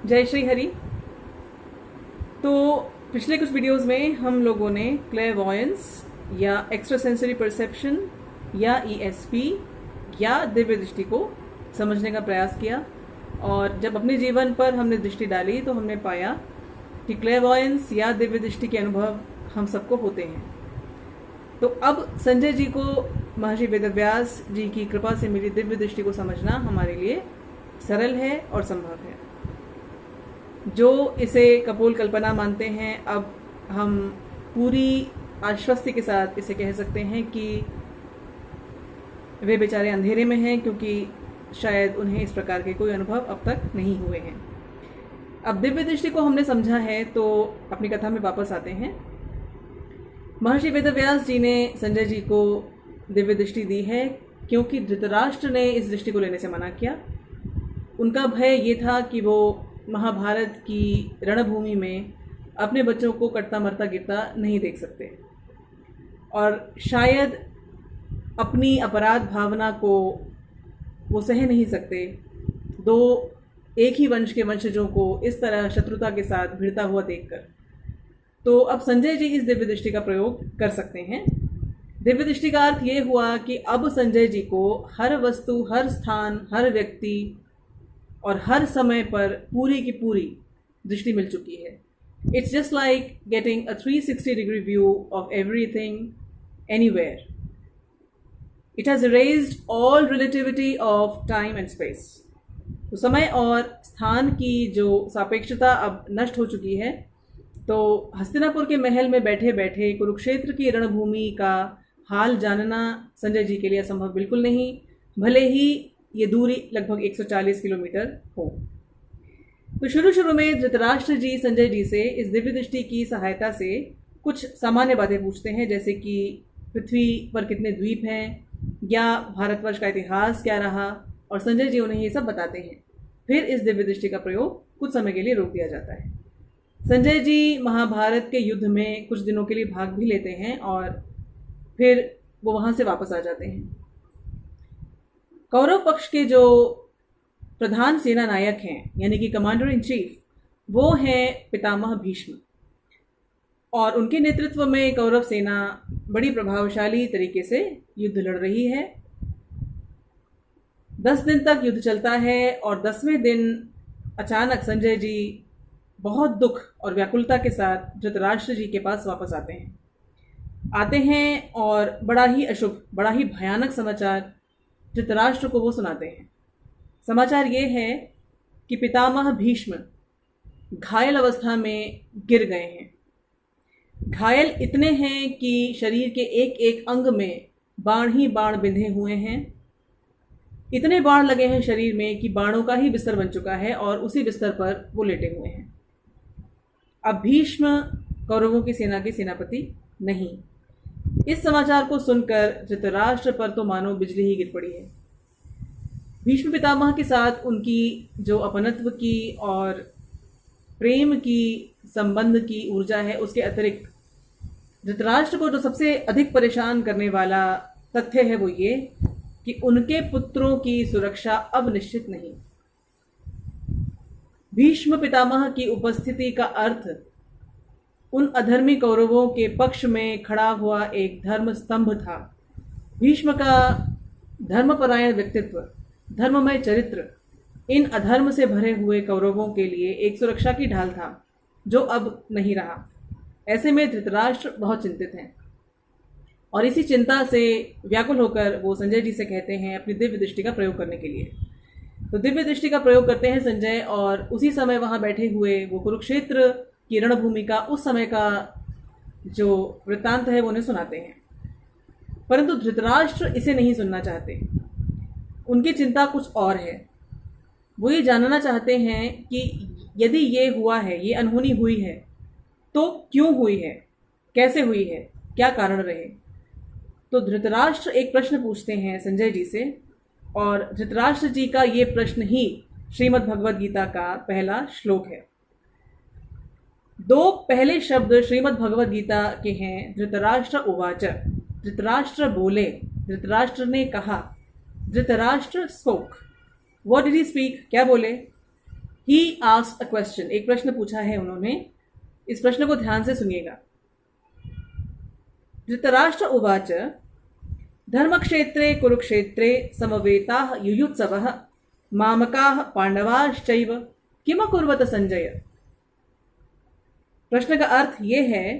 जय श्री हरि। तो पिछले कुछ वीडियोस में हम लोगों ने क्लेरवॉयंस या एक्स्ट्रा सेंसरी परसेप्शन या ईएसपी या दिव्य दृष्टि को समझने का प्रयास किया, और जब अपने जीवन पर हमने दृष्टि डाली तो हमने पाया कि क्लेरवॉयंस या दिव्य दृष्टि के अनुभव हम सबको होते हैं। तो अब संजय जी को महर्षि वेदव्यास जी की कृपा से मिली दिव्य दृष्टि को समझना हमारे लिए सरल है और संभव है। जो इसे कपोल कल्पना मानते हैं, अब हम पूरी आश्वस्ति के साथ इसे कह सकते हैं कि वे बेचारे अंधेरे में हैं, क्योंकि शायद उन्हें इस प्रकार के कोई अनुभव अब तक नहीं हुए हैं। अब दिव्य दृष्टि को हमने समझा है तो अपनी कथा में वापस आते हैं। महर्षि वेदव्यास जी ने संजय जी को दिव्य दृष्टि दी है क्योंकि धृतराष्ट्र ने इस दृष्टि को लेने से मना किया। उनका भय ये था कि वो महाभारत की रणभूमि में अपने बच्चों को कटता मरता गिरता नहीं देख सकते, और शायद अपनी अपराध भावना को वो सह नहीं सकते दो एक ही वंश के वंशजों को इस तरह शत्रुता के साथ भिड़ता हुआ देखकर। तो अब संजय जी इस दिव्य दृष्टि का प्रयोग कर सकते हैं। दिव्य दृष्टि का अर्थ ये हुआ कि अब संजय जी को हर वस्तु, हर स्थान, हर व्यक्ति और हर समय पर पूरी की पूरी दृष्टि मिल चुकी है। It's just like getting a 360-degree view of everything anywhere. It has erased all relativity of time and space. तो समय और स्थान की जो सापेक्षता अब नष्ट हो चुकी है। तो हस्तिनापुर के महल में बैठे बैठे कुरुक्षेत्र की रणभूमि का हाल जानना संजय जी के लिए असंभव बिल्कुल नहीं, भले ही ये दूरी लगभग 140 किलोमीटर हो। तो शुरू में धृतराष्ट्र जी संजय जी से इस दिव्य दृष्टि की सहायता से कुछ सामान्य बातें पूछते हैं, जैसे कि पृथ्वी पर कितने द्वीप हैं या भारतवर्ष का इतिहास क्या रहा, और संजय जी उन्हें ये सब बताते हैं। फिर इस दिव्य दृष्टि का प्रयोग कुछ समय के लिए रोक दिया जाता है। संजय जी महाभारत के युद्ध में कुछ दिनों के लिए भाग भी लेते हैं और फिर वो वहाँ से वापस आ जाते हैं। कौरव पक्ष के जो प्रधान सेना नायक हैं, यानी कि कमांडर इन चीफ, वो हैं पितामह भीष्म, और उनके नेतृत्व में कौरव सेना बड़ी प्रभावशाली तरीके से युद्ध लड़ रही है। 10 दिन तक युद्ध चलता है और 10वें दिन अचानक संजय जी बहुत दुख और व्याकुलता के साथ धृतराष्ट्र जी के पास वापस आते हैं और बड़ा ही अशुभ, बड़ा ही भयानक समाचार धृतराष्ट्र को वो सुनाते हैं। समाचार ये है कि पितामह भीष्म घायल अवस्था में गिर गए हैं। घायल इतने हैं कि शरीर के एक एक अंग में बाण ही बाण बिंधे हुए हैं। इतने बाण लगे हैं शरीर में कि बाणों का ही बिस्तर बन चुका है और उसी बिस्तर पर वो लेटे हुए हैं। अब भीष्म कौरवों की सेना के सेनापति नहीं। इस समाचार को सुनकर धृतराष्ट्र पर तो मानो बिजली ही गिर पड़ी है। भीष्म पितामह के साथ उनकी जो अपनत्व की और प्रेम की संबंध की ऊर्जा है, उसके अतिरिक्त धृतराष्ट्र को जो सबसे अधिक परेशान करने वाला तथ्य है वो ये कि उनके पुत्रों की सुरक्षा अब निश्चित नहीं। भीष्म पितामह की उपस्थिति का अर्थ उन अधर्मी कौरवों के पक्ष में खड़ा हुआ एक धर्म स्तंभ था। भीष्म का धर्मपरायण व्यक्तित्व, धर्ममय चरित्र इन अधर्म से भरे हुए कौरवों के लिए एक सुरक्षा की ढाल था, जो अब नहीं रहा। ऐसे में धृतराष्ट्र बहुत चिंतित हैं और इसी चिंता से व्याकुल होकर वो संजय जी से कहते हैं अपनी दिव्य दृष्टि का प्रयोग करने के लिए। तो दिव्य दृष्टि का प्रयोग करते हैं संजय, और उसी समय वहाँ बैठे हुए वो कुरुक्षेत्र की रणभूमि का उस समय का जो वृत्तांत है वो उन्हें सुनाते हैं। परंतु धृतराष्ट्र इसे नहीं सुनना चाहते। उनकी चिंता कुछ और है। वो ये जानना चाहते हैं कि यदि ये हुआ है, ये अनहोनी हुई है, तो क्यों हुई है, कैसे हुई है, क्या कारण रहे। तो धृतराष्ट्र एक प्रश्न पूछते हैं संजय जी से, और धृतराष्ट्र जी का ये प्रश्न ही श्रीमद् भगवद गीता का पहला श्लोक है। 2 पहले शब्द श्रीमद् भगवद गीता के हैं, धृतराष्ट्र उवाच, धृतराष्ट्र बोले, धृतराष्ट्र ने कहा, Dhritarashtra spoke. What did he speak, क्या बोले? ही आस्क्ड अ क्वेश्चन, एक प्रश्न पूछा है उन्होंने। इस प्रश्न को ध्यान से सुनिएगा। धृतराष्ट्र उवाच धर्मक्षेत्रे कुरुक्षेत्रे समवेताः युयुत्सवः मामकाः पांडवाश्चैव किम अकुर्वत संजय। प्रश्न का अर्थ ये है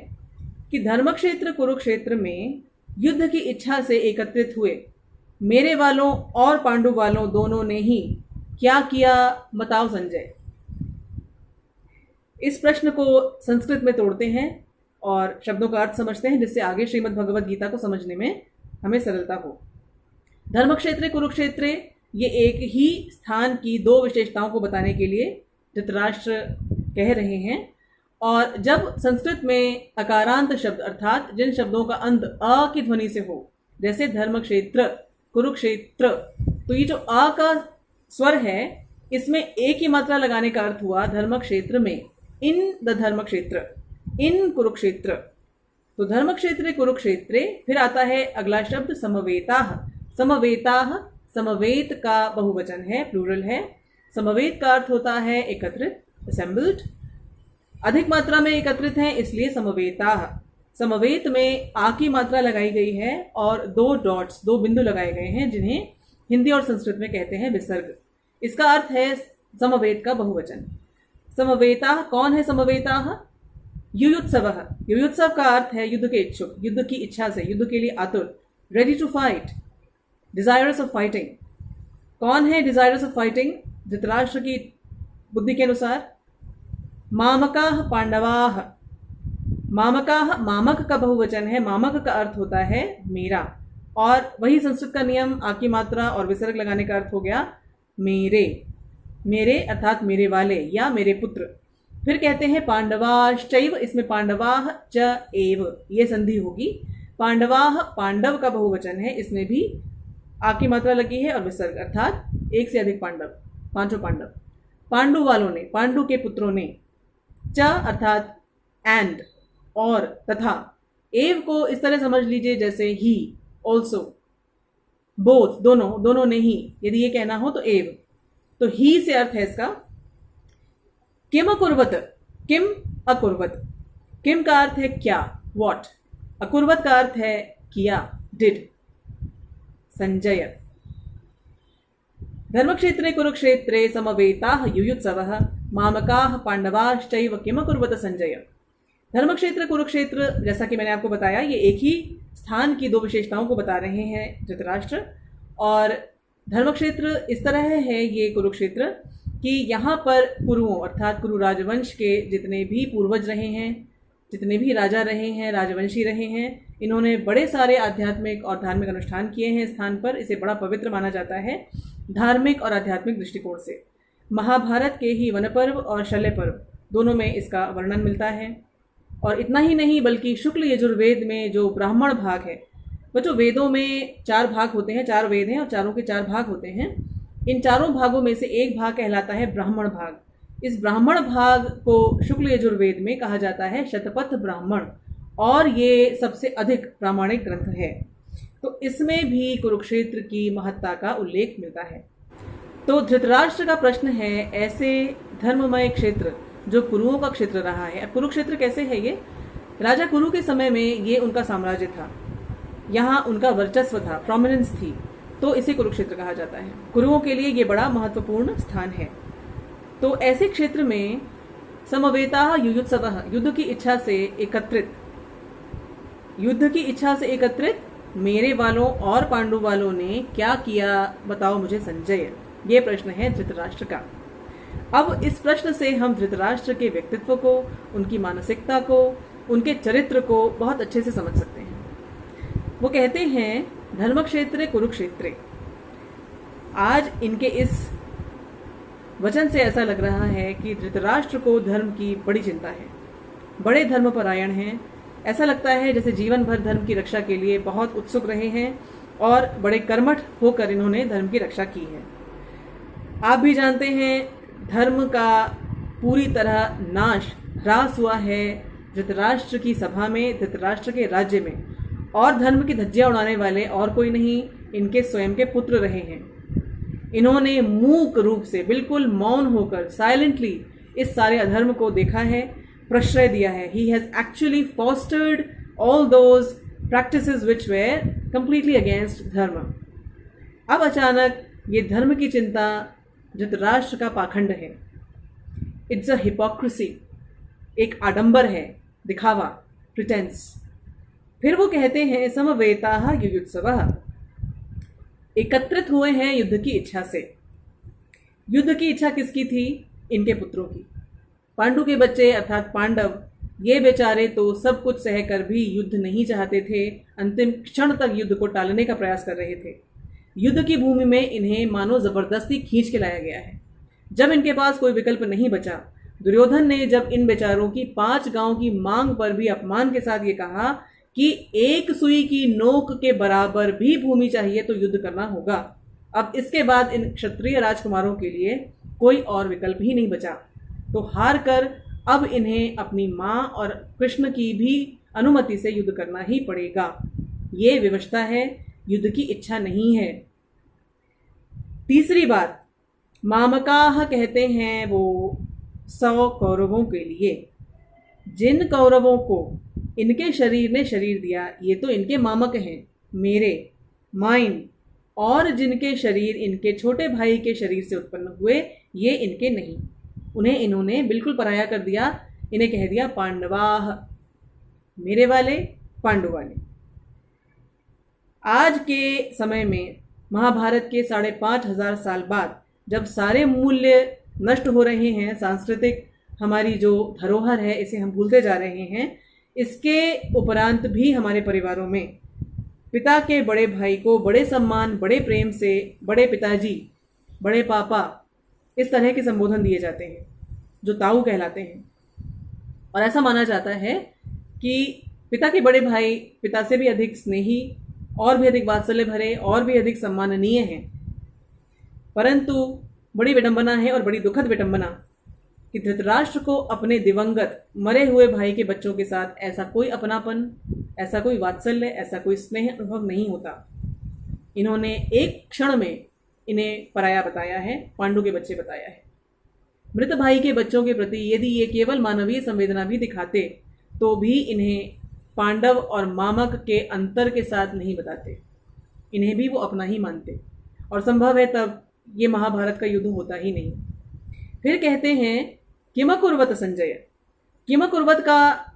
कि धर्मक्षेत्र कुरुक्षेत्र में युद्ध की इच्छा से एकत्रित हुए मेरे वालों और पांडु वालों दोनों ने ही क्या किया, बताओ संजय। इस प्रश्न को संस्कृत में तोड़ते हैं और शब्दों का अर्थ समझते हैं, जिससे आगे श्रीमद् भगवद गीता को समझने में हमें सरलता हो। धर्मक्षेत्र कुरुक्षेत्र ये एक ही स्थान की दो विशेषताओं को बताने के लिए धृतराष्ट्र कह रहे हैं। और जब संस्कृत में अकारांत शब्द अर्थात जिन शब्दों का अंत अ की ध्वनि से हो, जैसे धर्मक्षेत्र, कुरुक्षेत्र, तो ये जो अ का स्वर है इसमें एक ही मात्रा लगाने का अर्थ हुआ धर्मक्षेत्र में, इन द धर्मक्षेत्र, इन कुरुक्षेत्र। तो धर्मक्षेत्र कुरुक्षेत्रे फिर आता है अगला शब्द समवेताः। समवेताः, समवेत का बहुवचन है, प्लूरल है। समवेत का अर्थ होता है एकत्रित, असेंबल्ड। अधिक मात्रा में एकत्रित हैं इसलिए समवेताः। समवेत में आ की मात्रा लगाई गई है और दो डॉट्स, दो बिंदु लगाए गए हैं जिन्हें हिंदी और संस्कृत में कहते हैं विसर्ग। इसका अर्थ है समवेत का बहुवचन। समवेताः कौन है समवेताः? युयुत्सवः। युयुत्सव का अर्थ है युद्ध के इच्छुक, युद्ध की इच्छा से, युद्ध के लिए आतुर, ready to fight, desirous of fighting. कौन है डिजायरस ऑफ फाइटिंग? धृतराष्ट्र की बुद्धि के अनुसार मामकाः पांडवाः। मामकाः, मामक का बहुवचन है, मामक का अर्थ होता है मेरा, और वही संस्कृत का नियम आ की मात्रा और विसर्ग लगाने का अर्थ हो गया मेरे। मेरे अर्थात मेरे वाले या मेरे पुत्र। फिर कहते हैं पांडवाश्चैव, इसमें पांडवाः च एव ये संधि होगी। पांडवाः पांडव का बहुवचन है, इसमें भी आ की मात्रा लगी है और विसर्ग अर्थात एक से अधिक पांडव, पांचों पांडव। पांडु वालों ने, पांडु के पुत्रों ने। च अर्थात एंड, और, तथा। एव को इस तरह समझ लीजिए जैसे ही, ऑल्सो, बोथ, दोनों, दोनों ने ही, यदि ये कहना हो तो एव। तो ही से अर्थ है इसका किम अकुर्वत। किम अकुर्वत, किम का अर्थ है क्या, व्हाट। अकुर्वत का अर्थ है किया, डिड। संजय धर्मक्षेत्रे कुरुक्षेत्रे समवेताः युयुत्सवः मामकाः पांडवाश्चैव किम अकुर्वत संजय। धर्मक्षेत्र कुरुक्षेत्र, जैसा कि मैंने आपको बताया, ये एक ही स्थान की दो विशेषताओं को बता रहे हैं धृतराष्ट्र। और धर्मक्षेत्र इस तरह है ये कुरुक्षेत्र कि यहाँ पर कुरुओं अर्थात कुरु राजवंश के जितने भी पूर्वज रहे हैं, जितने भी राजा रहे हैं, राजवंशी रहे हैं, इन्होंने बड़े सारे आध्यात्मिक और धार्मिक अनुष्ठान किए हैं। स्थान पर इसे बड़ा पवित्र माना जाता है धार्मिक और आध्यात्मिक दृष्टिकोण से। महाभारत के ही वन पर्व और शल्य पर्व दोनों में इसका वर्णन मिलता है। और इतना ही नहीं बल्कि शुक्ल यजुर्वेद में जो ब्राह्मण भाग है, बच्चों वेदों में 4 भाग होते हैं, 4 वेद हैं और चारों के 4 भाग होते हैं। इन चारों भागों में से एक भाग कहलाता है ब्राह्मण भाग। इस ब्राह्मण भाग को शुक्ल यजुर्वेद में कहा जाता है शतपथ ब्राह्मण, और ये सबसे अधिक प्रामाणिक ग्रंथ है। तो इसमें भी कुरुक्षेत्र की महत्ता का उल्लेख मिलता है। तो धृतराष्ट्र का प्रश्न है, ऐसे धर्ममय क्षेत्र जो कुरुओं का क्षेत्र रहा है। अब कुरुक्षेत्र कैसे है ये? राजा कुरु के समय में ये उनका साम्राज्य था, यहाँ उनका वर्चस्व था, प्रोमिनेंस थी, तो इसे कुरुक्षेत्र कहा जाता है। कुरुओं के लिए ये बड़ा महत्वपूर्ण स्थान है। तो ऐसे क्षेत्र में समवेताः युयुत्सवः, युद्ध की इच्छा से एकत्रित, युद्ध की इच्छा से एकत्रित मेरे वालों और पांडु वालों ने क्या किया, बताओ मुझे संजय। ये प्रश्न है धृतराष्ट्र का। अब इस प्रश्न से हम धृतराष्ट्र के व्यक्तित्व को, उनकी मानसिकता को, उनके चरित्र को बहुत अच्छे से समझ सकते हैं। वो कहते हैं धर्मक्षेत्रे कुरुक्षेत्रे। आज इनके इस वचन से ऐसा लग रहा है कि धृतराष्ट्र को धर्म की बड़ी चिंता है, बड़े धर्मपरायण हैं। ऐसा लगता है जैसे जीवन भर धर्म की रक्षा के लिए बहुत उत्सुक रहे हैं और बड़े कर्मठ होकर इन्होंने धर्म की रक्षा की है। आप भी जानते हैं धर्म का पूरी तरह नाश, ह्रास हुआ है धृतराष्ट्र की सभा में, धृतराष्ट्र के राज्य में, और धर्म की धज्जियां उड़ाने वाले और कोई नहीं, इनके स्वयं के पुत्र रहे हैं। इन्होंने मूक रूप से, बिल्कुल मौन होकर, साइलेंटली इस सारे अधर्म को देखा है, प्रश्रय दिया है. He has actually fostered all those practices which were completely against dharma. अब अचानक ये धर्म की चिंता धृतराष्ट्र का पाखंड है. इट्स अ हिपोक्रेसी, एक आडंबर है, दिखावा, प्रिटेंस. फिर वो कहते हैं समवेताः युयुत्सवः, एकत्रित हुए हैं युद्ध की इच्छा से. युद्ध की इच्छा किसकी थी? इनके पुत्रों की. पांडु के बच्चे अर्थात पांडव, ये बेचारे तो सब कुछ सहकर भी युद्ध नहीं चाहते थे. अंतिम क्षण तक युद्ध को टालने का प्रयास कर रहे थे. युद्ध की भूमि में इन्हें मानो जबरदस्ती खींच के लाया गया है. जब इनके पास कोई विकल्प नहीं बचा, दुर्योधन ने जब इन बेचारों की 5 गांव की मांग पर भी अपमान के साथ ये कहा कि एक सुई की नोक के बराबर भी भूमि चाहिए तो युद्ध करना होगा. अब इसके बाद इन क्षत्रिय राजकुमारों के लिए कोई और विकल्प ही नहीं बचा. तो हार कर अब इन्हें अपनी माँ और कृष्ण की भी अनुमति से युद्ध करना ही पड़ेगा. ये विवशता है, युद्ध की इच्छा नहीं है. तीसरी बात, मामकाह कहते हैं वो 100 कौरवों के लिए. जिन कौरवों को इनके शरीर ने शरीर दिया, ये तो इनके मामक हैं, मेरे, माइन. और जिनके शरीर इनके छोटे भाई के शरीर से उत्पन्न हुए, ये इनके नहीं. उन्हें इन्होंने बिल्कुल पराया कर दिया. इन्हें कह दिया पांडवाह, मेरे वाले, पांडु वाले. आज के समय में महाभारत के 5,500 साल बाद जब सारे मूल्य नष्ट हो रहे हैं, सांस्कृतिक हमारी जो धरोहर है इसे हम भूलते जा रहे हैं, इसके उपरांत भी हमारे परिवारों में पिता के बड़े भाई को बड़े सम्मान, बड़े प्रेम से बड़े पिताजी, बड़े पापा, इस तरह के संबोधन दिए जाते हैं जो ताऊ कहलाते हैं. और ऐसा माना जाता है कि पिता के बड़े भाई पिता से भी अधिक स्नेही, और भी अधिक वात्सल्य भरे, और भी अधिक सम्माननीय हैं. परंतु बड़ी विडंबना है और बड़ी दुखद विडंबना कि धृतराष्ट्र को अपने दिवंगत मरे हुए भाई के बच्चों के साथ ऐसा कोई अपनापन, ऐसा कोई वात्सल्य, ऐसा कोई स्नेह अनुभव नहीं होता. इन्होंने एक क्षण में इन्हें पराया बताया है, पांडु के बच्चे बताया है. मृत भाई के बच्चों के प्रति यदि ये केवल मानवीय संवेदना भी दिखाते तो भी इन्हें पांडव और मामक के अंतर के साथ नहीं बताते. इन्हें भी वो अपना ही मानते, और संभव है तब ये महाभारत का युद्ध होता ही नहीं. फिर कहते हैं किमकुर्वत संजय. किमकुर्वत का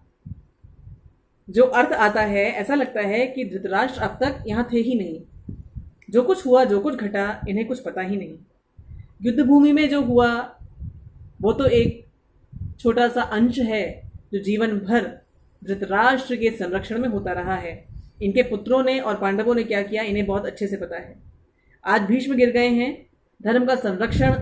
जो अर्थ आता है, ऐसा लगता है कि धृतराष्ट्र अब तक यहाँ थे ही नहीं. जो कुछ हुआ, जो कुछ घटा, इन्हें कुछ पता ही नहीं. युद्ध भूमि में जो हुआ वो तो एक छोटा सा अंश है जो जीवन भर धृतराष्ट्र के संरक्षण में होता रहा है. इनके पुत्रों ने और पांडवों ने क्या किया इन्हें बहुत अच्छे से पता है. आज भीष्म गिर गए हैं, धर्म का संरक्षण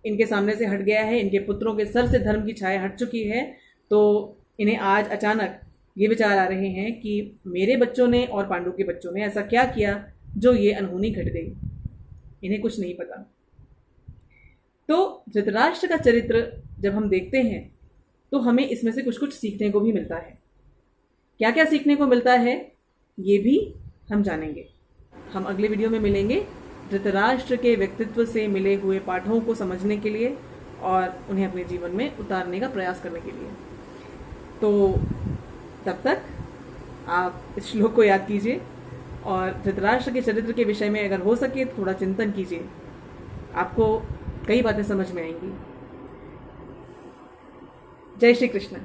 इनके सामने से हट गया है, इनके पुत्रों के सर से धर्म की छाया हट चुकी है. तो इन्हें आज अचानक ये विचार आ रहे हैं कि मेरे बच्चों ने और पांडु के बच्चों ने ऐसा क्या किया जो ये अनहोनी घट गई. इन्हें कुछ नहीं पता. तो धृतराष्ट्र का चरित्र जब हम देखते हैं तो हमें इसमें से कुछ कुछ सीखने को भी मिलता है. क्या क्या सीखने को मिलता है ये भी हम जानेंगे. हम अगले वीडियो में मिलेंगे धृतराष्ट्र के व्यक्तित्व से मिले हुए पाठों को समझने के लिए और उन्हें अपने जीवन में उतारने का प्रयास करने के लिए. तो तब तक आप इस श्लोक को याद कीजिए और धृतराष्ट्र के चरित्र के विषय में अगर हो सके तो थोड़ा चिंतन कीजिए. आपको कई बातें समझ में आएंगी. जय श्री कृष्ण.